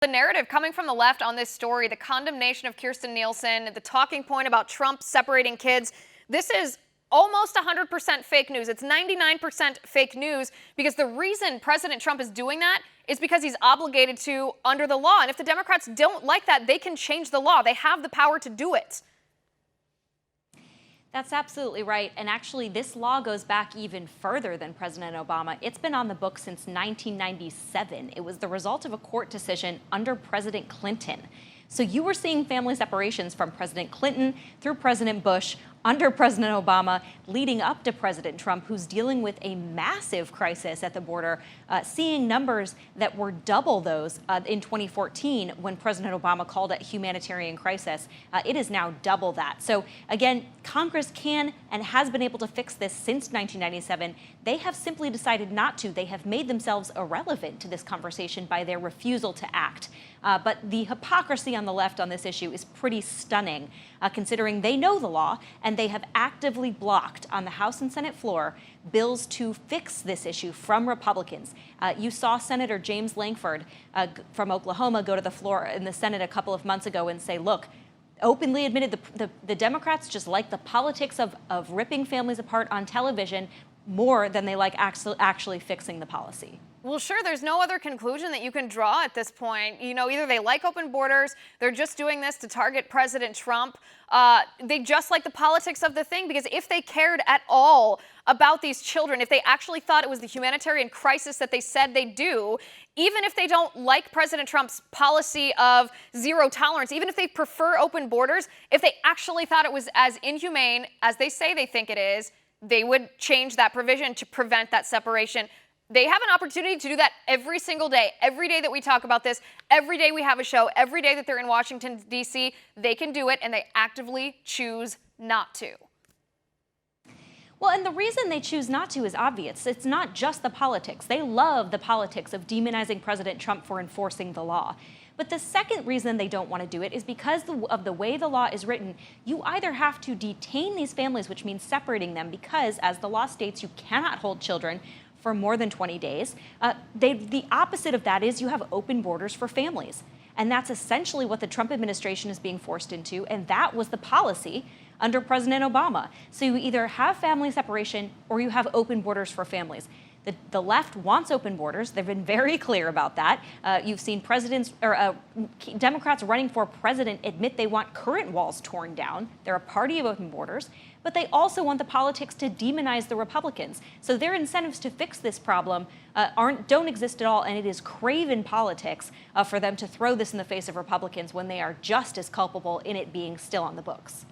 The narrative coming from the left on this story, the condemnation of Kirstjen Nielsen, the talking point about Trump separating kids, this is almost 100% fake news. It's 99% fake news because the reason President Trump is doing that is because he's obligated to under the law. And if the Democrats don't like that, they can change the law. They have the power to do it. That's absolutely right. And actually, this law goes back even further than President Obama. It's been on the books since 1997. It was the result of a court decision under President Clinton. So you were seeing family separations from President Clinton through President Bush, under President Obama, leading up to President Trump, who's dealing with a massive crisis at the border, seeing numbers that were double those in 2014 when President Obama called it a humanitarian crisis. It is now double that. So again, Congress can and has been able to fix this since 1997. They have simply decided not to. They have made themselves irrelevant to this conversation by their refusal to act. But the hypocrisy on the left on this issue is pretty stunning, considering they know the law and they have actively blocked on the House and Senate floor bills to fix this issue from Republicans. You saw Senator James Lankford from Oklahoma go to the floor in the Senate a couple of months ago and say, look, openly admitted the Democrats just like the politics of ripping families apart on television more than they like actually fixing the policy. Well, sure, there's no other conclusion that you can draw at this point. You know, either they like open borders, they're just doing this to target President Trump. They just like the politics of the thing, because if they cared at all about these children, if they actually thought it was the humanitarian crisis that they said they do, even if they don't like President Trump's policy of zero tolerance, even if they prefer open borders, if they actually thought it was as inhumane as they say they think it is, they would change that provision to prevent that separation. They have an opportunity to do that every single day. Every day that we talk about this, every day we have a show, every day that they're in Washington, D.C., they can do it, and they actively choose not to. Well, and the reason they choose not to is obvious. It's not just the politics. They love the politics of demonizing President Trump for enforcing the law. But the second reason they don't want to do it is because of the way the law is written. You either have to detain these families, which means separating them, because as the law states, you cannot hold children for more than 20 days. The opposite of that is you have open borders for families. And that's essentially what the Trump administration is being forced into. And that was the policy under President Obama. So you either have family separation or you have open borders for families. The left wants open borders. They've been very clear about that. You've seen Democrats running for president admit they want current walls torn down. They're a party of open borders, but they also want the politics to demonize the Republicans. So their incentives to fix this problem don't exist at all, and it is craven politics for them to throw this in the face of Republicans when they are just as culpable in it being still on the books.